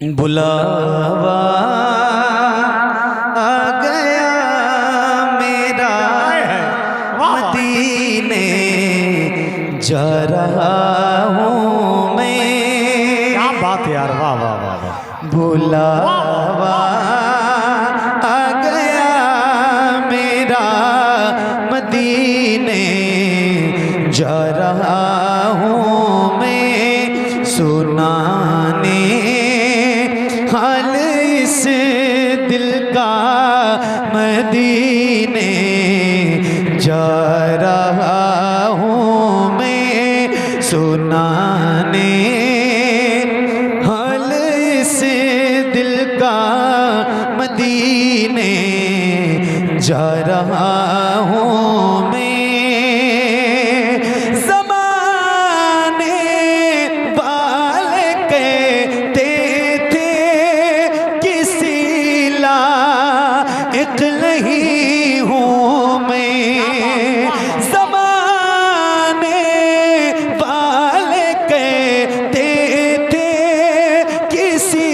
बुलावा आ गया मेरा मदीने जा रहा हूँ मैं। क्या बात है यार, वाह वाह वाह वाह। बुलावा आ गया मेरा मदीने जा रहा हूँ मैं। सुनाने हाल इस दिल का मदीने जा रहा हूँ मैं। सुनाने हाल इस दिल का मदीने जा रहा हूँ मैं। नहीं हूँ मैं ज़माने वाले कहते थे किसी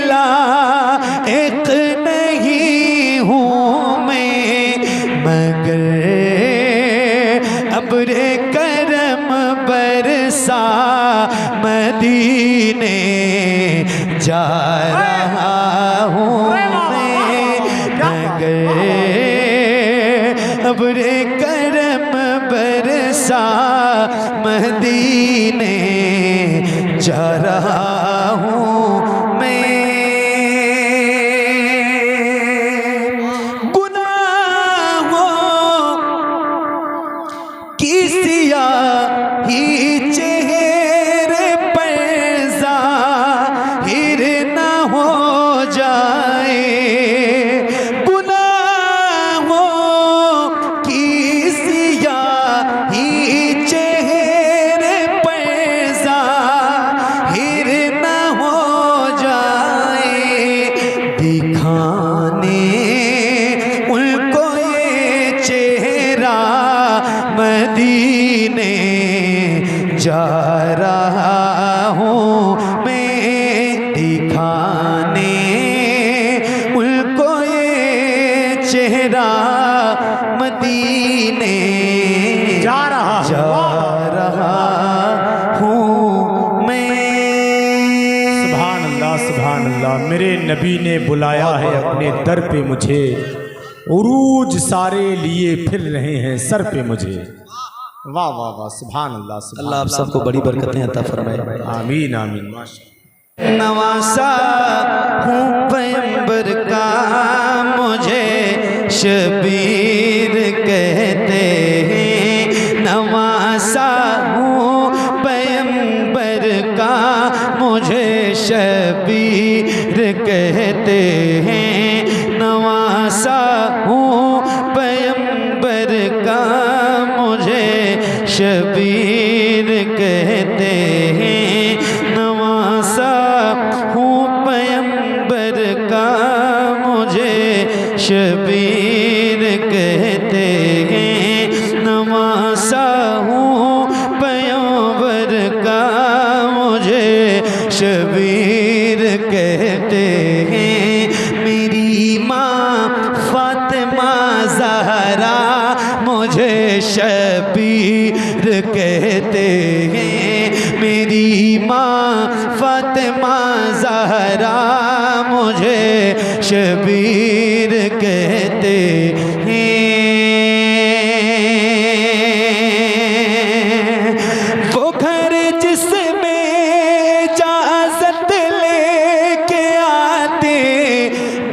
लायक नहीं हूँ मैं। मगर अब्रे करम बरसा मदीने जा रहा हूँ अब्रे करम बरसा मदीने जा रहा हूँ मैं। गुनाहों की सियाही चेहरे पर ज़ाहिर न हो जाए। दिखाने उनको ये चेहरा मदीने जा रहा हूँ मैं। दिखाने उनको ये चेहरा मदीने जा रहा हूँ मैं। सुभान अल्लाह सुभान अल्लाह। मेरे नबी ने बुलाया है अपने दर पे मुझे, उरूज सारे लिए फिर रहे हैं सर पे मुझे। वाह वाह वाह, सुभान अल्लाह। अल्लाह आप सबको बड़ी बरकतें अता फरमाए। आमीन आमीन। नवासा हूँ पैगंबर का मुझे शबीर कहते हैं। नवासा हूँ पैगंबर का मुझे शबीर कहते हैं। नवासा हूँ पैगंबर का मुझे शबीर कहते हैं। नवासा हूँ पैगंबर का मुझे शबीर कहते हैं। नवासा हूँ पैगंबर का मुझे शबीर कहते हैं। मेरी माँ फातिमा ज़हरा मुझे शबीर कहते हैं। मेरी माँ फातिमा ज़हरा मुझे शबीर कहते हैं। वो घर जिसमें इजाज़त लेके आते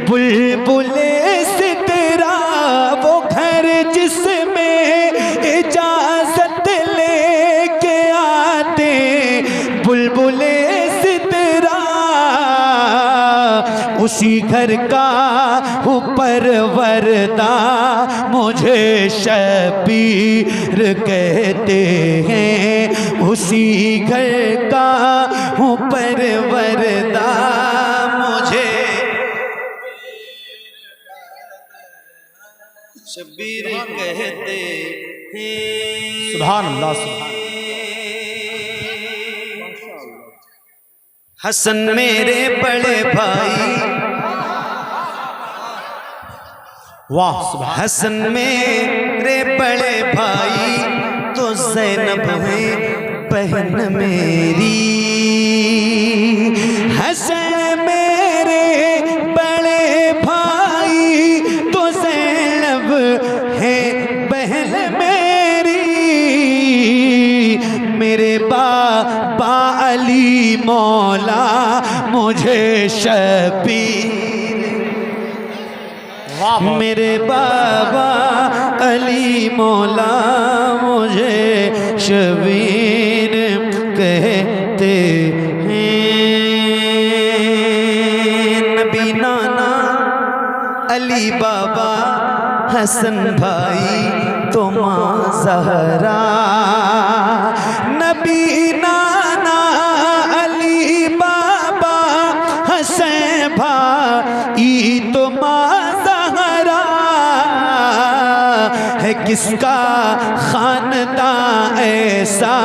बुलबुले सितरा। वो घर जिसमें इजाज़त लेके आते बुलबुले सितरा। उसी घर का ऊपर वरदा मुझे शबीर कहते हैं। उसी घर का ऊपर वरदा मुझे शबीर कहते हैं। सुभान अल्लाह सुभान। हसन मेरे बड़े भाई, वाह सुभान। हसन मेरे बड़े भाई तो ज़ैनब है बहन मेरी। हसन मेरे बड़े भाई तो ज़ैनब है बहन मेरी। मेरे बाबा अली मौला मुझे शबीर, मेरे बाबा अली मौला मुझे शबीर कहते हैं। नबी नाना अली बाबा हसन भाई तो माँ ज़हरा। नबी नाना अली बाबा हसन भाई तो माँ ज़हरा। है किसका खानदां ऐसा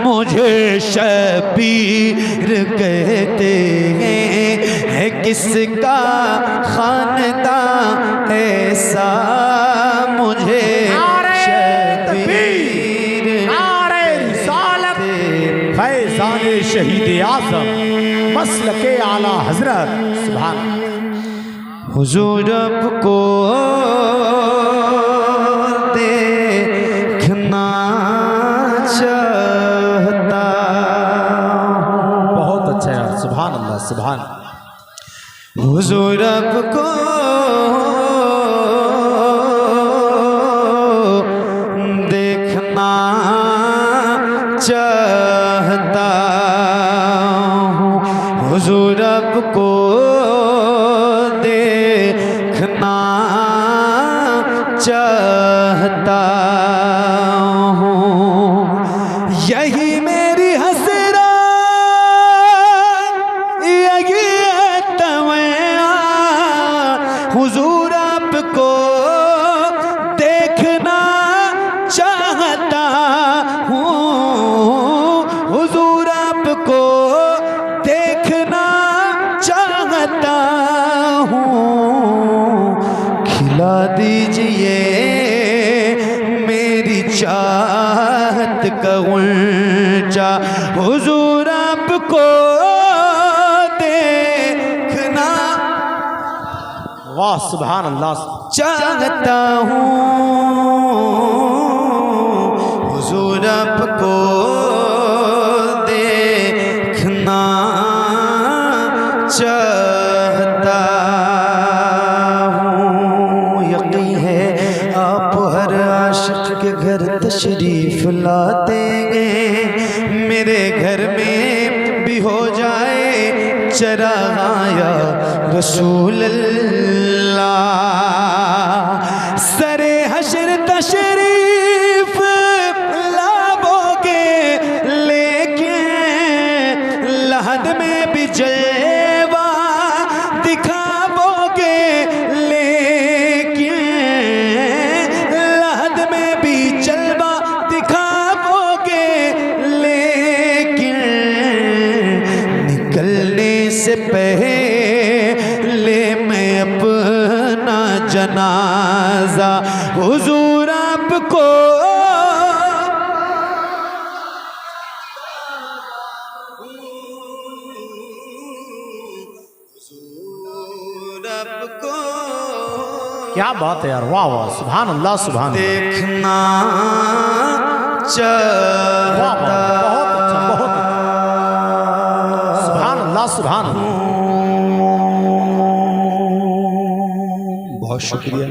मुझे शबीर कहते हैं। है किसका खानदां ऐसा मुझे शबीर फैज़ान शहीद आज़म मसलके आला हजरत सुभान। हुजूर आपको देखना चाहता। बहुत अच्छा यार, सुभान अल्लाह सुभान। हुजूर आपको देखना चाहता हूँ। हुजूर आपको देखना चाहता हूँ। यही मेरी हसरत, यही तमन्ना। हुजूर आपको देखना चाहता हूँ। हुजूर आपको देखना चाहता हूँ। खिला दीजिए मेरी चाहत का गुंजा। हुजूर आपको देखना वाह सुभान अल्लाह। चाहता हूँ। हुजूर आपको देखना चाहता हूँ। यकीन है आप हर आशिक के घर तशरीफ लाते हैं। मेरे घर में भी हो जाए चराया रसूल अल्लाह। सरे हशर तशरीफ लाओगे लेके लहद में भी जलवा दिखाओगे। लेके लहद में भी जलवा दिखाओगे। लेकिन निकलने से पहले मैं अपना जनाजा हुजूर आपको क्या बात है यार, वाह वाह सुभान अल्लाह सुभान। देखना वाह वाह, बहुत अच्छा, बहुत सुभान अल्लाह सुभान। बहुत शुक्रिया।